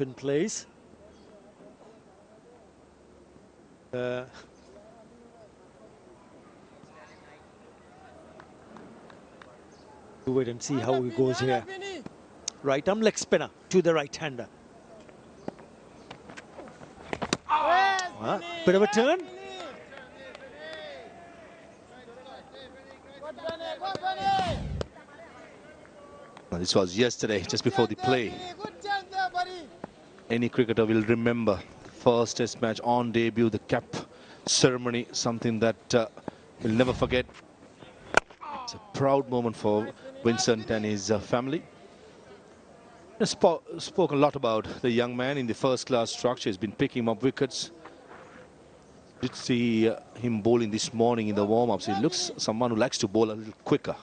in place. Wait and see how he goes here. Right arm leg spinner to the right-hander. Bit of a turn. This was yesterday, just before the play. Any cricketer will remember the first test match on debut, the cap ceremony, something that he'll never forget. It's a proud moment for Vincent and his family. Spoke a lot about the young man in the first-class structure. He's been picking up wickets. Did see him bowling this morning in the warm-ups. He looks someone who likes to bowl a little quicker.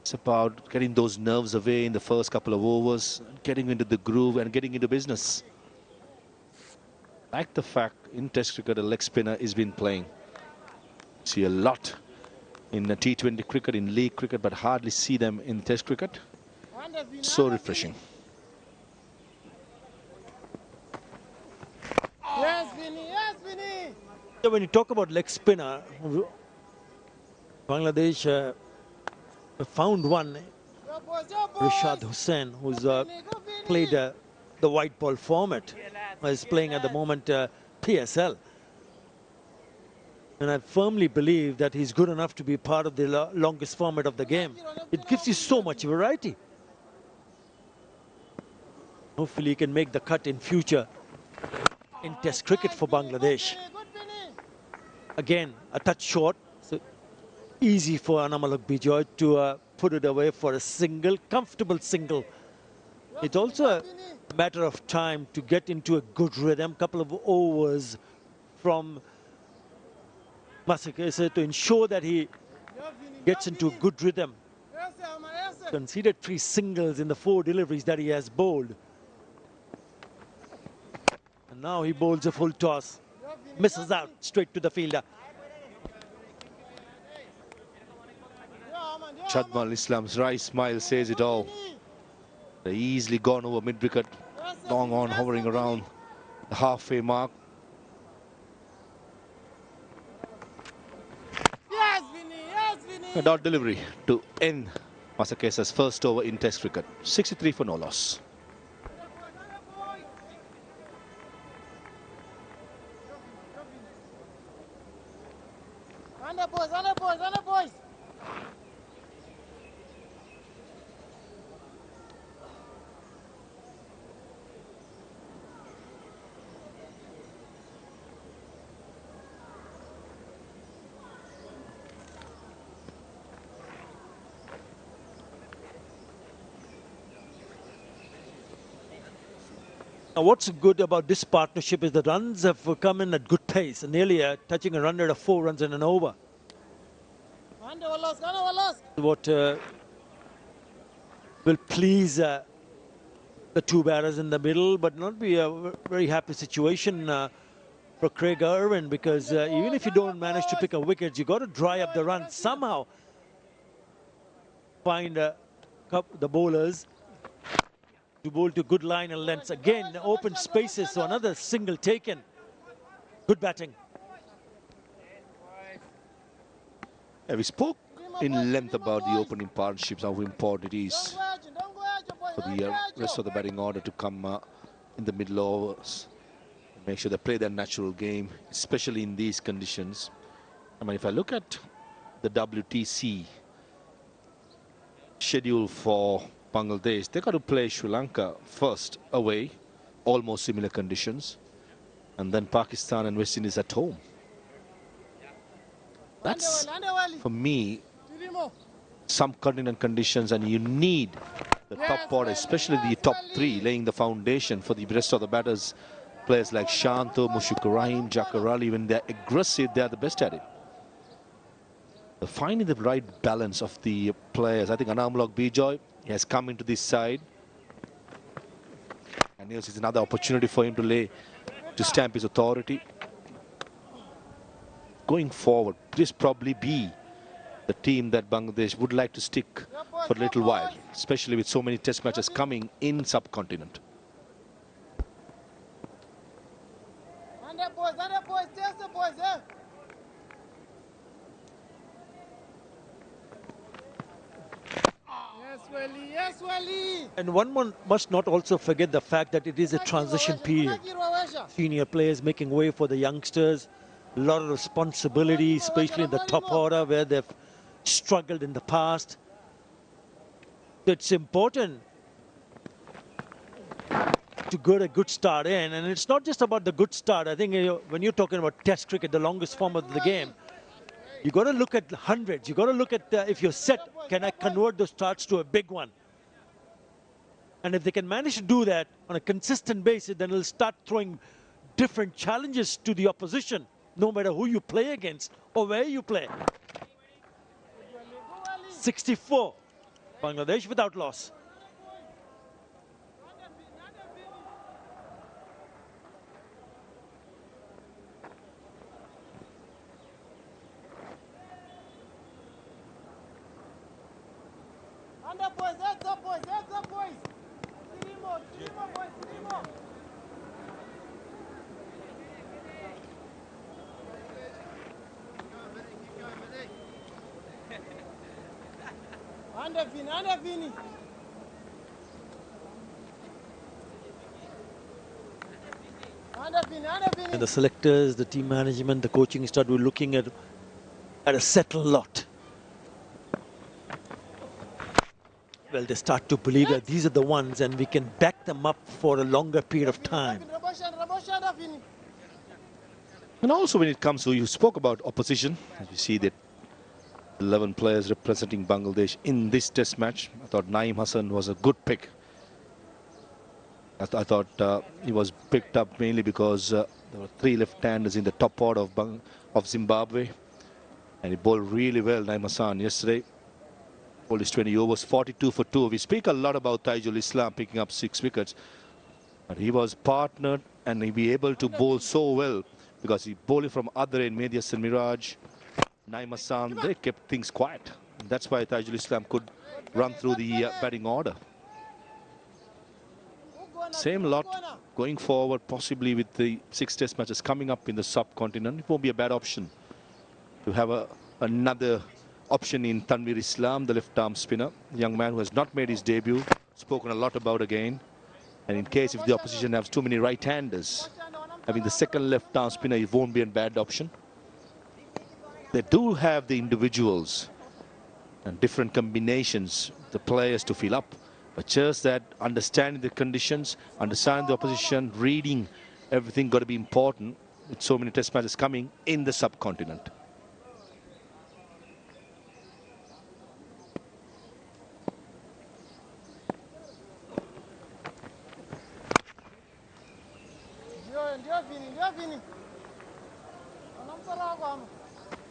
It's about getting those nerves away in the first couple of overs, getting into the groove and getting into business. Like the fact in Test cricket, a leg spinner has been playing. See a lot in T20 cricket, in league cricket, but hardly see them in Test cricket. So refreshing. Yes, Vinny, yes, Vinny. So when you talk about leg spinner, Bangladesh found one, Rashad Hussain, who's played the white ball format, is playing at the moment PSL. And I firmly believe that he's good enough to be part of the longest format of the game. It gives you so much variety. Hopefully he can make the cut in future in Test cricket for Bangladesh. Again, a touch short, so easy for Anamalak Bijoy to put it away for a single, comfortable single. It's also a matter of time to get into a good rhythm, couple of overs from Masakese to ensure that he gets into a good rhythm. Conceded 3 singles in the 4 deliveries that he has bowled. And now he bowls a full toss. Misses out straight to the fielder. Chadmal Islam's right smile says it all. They easily gone over mid-wicket, long on hovering around the halfway mark. Yes, Vinny, yes, Vinny. A dot delivery to end Masakesa's first over in Test cricket. 63 for no loss. Under boys, under boys, under boys. Now, what's good about this partnership is the runs have come in at good pace, nearly touching a run rate of 4 runs in an over. What will please the 2 batters in the middle, but not be a very happy situation for Craig Irwin, because even if you don't manage to pick a wicket, you got to dry up the run somehow. Find the bowlers to bowl to good line and lengths. Again, open spaces, so another single taken. Good batting. Yeah, we spoke in length about the opening partnerships, how important it is for the rest of the batting order to come in the middle overs. Make sure they play their natural game, especially in these conditions. I mean, if I look at the WTC schedule for Bangladesh, they got to play Sri Lanka first away, almost similar conditions, and then Pakistan and West Indies at home. That's, for me, some continent conditions, and you need the top order, especially the top 3, laying the foundation for the rest of the batters. Players like Shanto, Mushfiqur Rahim, Jafar Ali, when they're aggressive, they're the best at it. Finding the right balance of the players. I think Anamalak Bijoy has come into this side, and this is another opportunity for him to stamp his authority. Going forward, this probably be the team that Bangladesh would like to stick for a little while, especially with so many test matches coming in subcontinent. Under boys, test the boys, eh? Yes, Wally. And one must not also forget the fact that it is a transition period. Senior players making way for the youngsters. A lot of responsibility, especially in the top order where they've struggled in the past. It's important to get a good start in. And it's not just about the good start. I think when you're talking about Test cricket, the longest form of the game, you got to look at hundreds. You got to look at if you're set, can I convert those starts to a big one? And if they can manage to do that on a consistent basis, then it'll start throwing different challenges to the opposition, no matter who you play against or where you play. 64, Bangladesh without loss. Under boys, heads up boys, heads up boys. Three more boys, three more. Under Vini. And the selectors, the team management, the coaching staff, we're looking at a settled lot. Well, they start to believe that these are the ones and we can back them up for a longer period of time. And also when it comes to, you spoke about opposition, as you see that 11 players representing Bangladesh in this test match. I thought Naeem Hassan was a good pick. I thought he was picked up mainly because there were 3 left-handers in the top order of Zimbabwe. And he bowled really well, Naeem Hassan, yesterday. Bowled his 20 overs, 42 for 2. We speak a lot about Taijul Islam picking up 6 wickets. But he was partnered and he be able to bowl so well because he bowled from other end, Mehdi Hassan Miraj, Naeem Hassan. They kept things quiet. And that's why Taijul Islam could run through the batting order. Same lot going forward, possibly with the 6 test matches coming up in the subcontinent. It won't be a bad option to have another option in Tanvir Islam, the left-arm spinner, the young man who has not made his debut, spoken a lot about again. And in case if the opposition has too many right-handers, having the second left-arm spinner, it won't be a bad option. They do have the individuals and different combinations, the players to fill up. But just that understanding the conditions, understanding the opposition, reading everything got to be important with so many test matches coming in the subcontinent.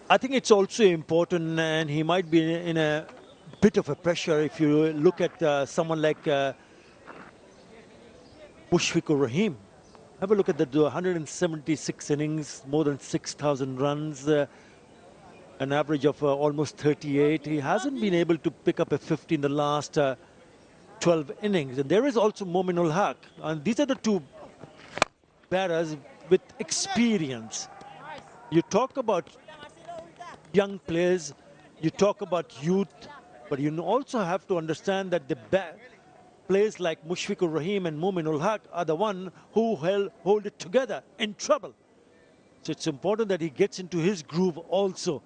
I think it's also important, and he might be in a bit of a pressure if you look at someone like Mushfiqur Rahim. Have a look at the 176 innings, more than 6,000 runs, an average of almost 38. He hasn't been able to pick up a 50 in the last 12 innings. And there is also Momin ul Haq. And these are the 2 batters with experience. You talk about young players, you talk about youth, but you also have to understand that the players like Mushfiqur Rahim and Momin ul Haq are the one who hold it together in trouble. So it's important that he gets into his groove also.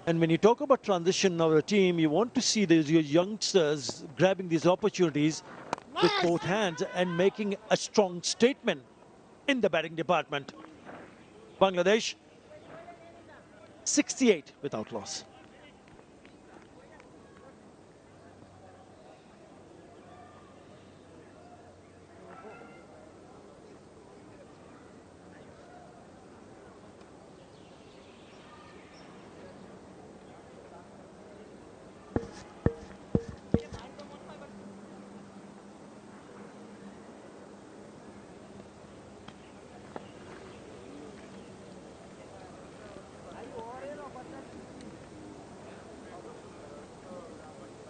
And when you talk about transition of a team, you want to see these youngsters grabbing these opportunities with both hands and making a strong statement in the batting department. Bangladesh, 68 without loss.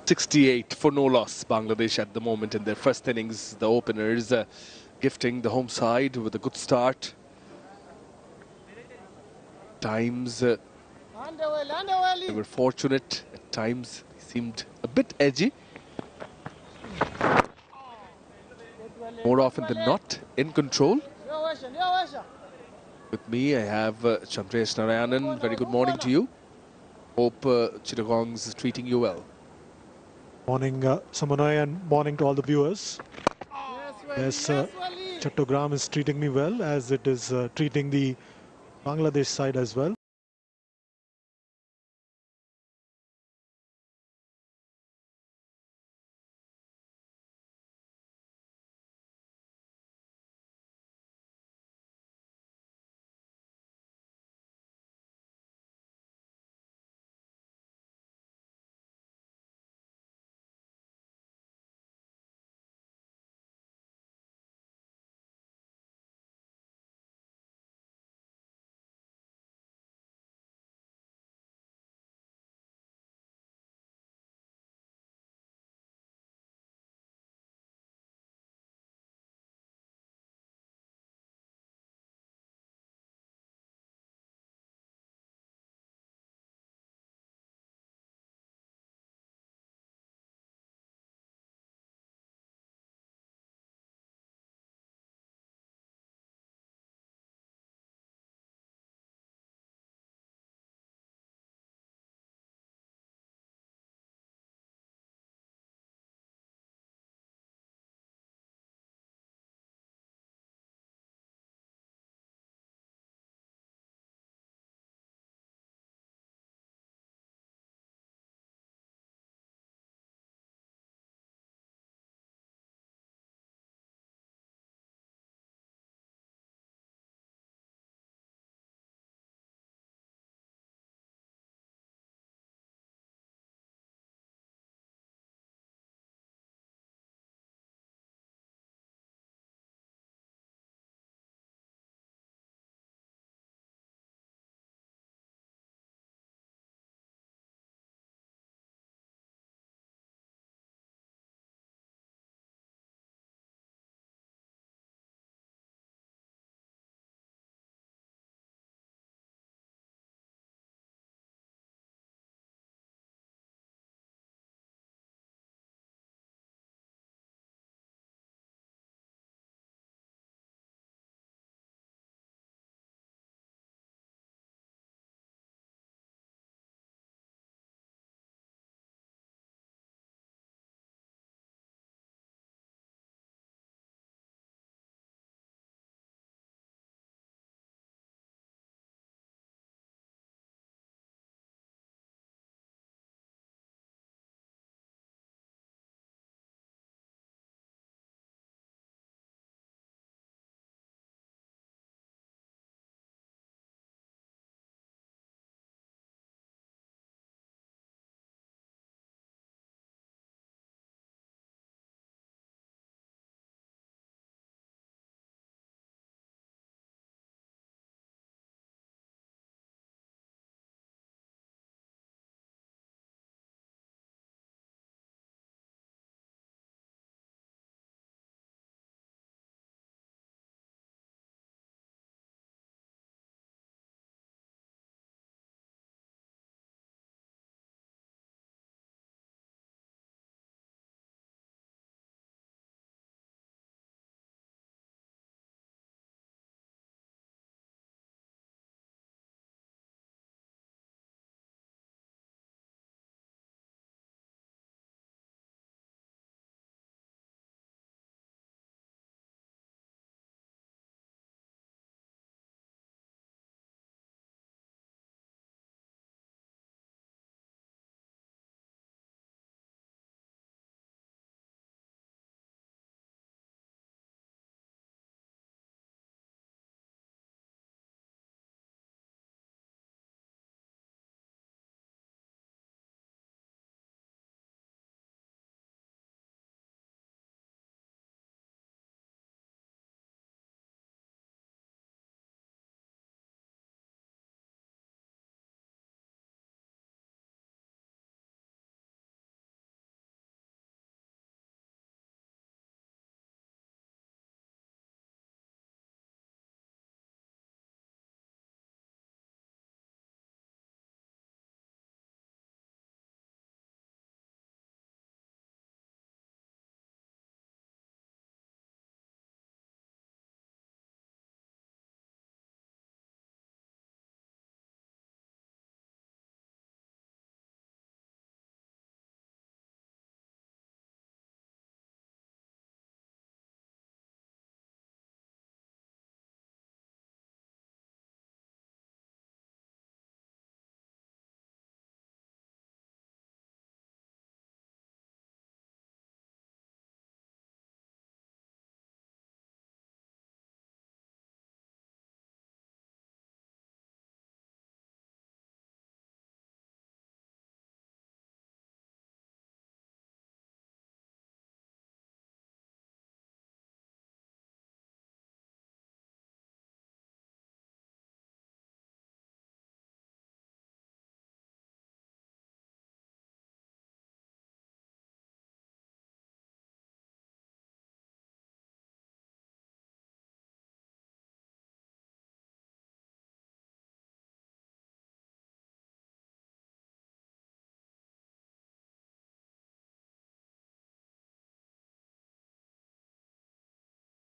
68 for no loss, Bangladesh at the moment in their first innings. The openers gifting the home side with a good start. Times they were fortunate, at times they seemed a bit edgy. More often than not, in control. With me, I have Chandresh Narayanan. Very good morning to you. Hope Chittagong is treating you well. Morning, Samanai, and morning to all the viewers. Yes, Chittagong is treating me well, as it is treating the Bangladesh side as well.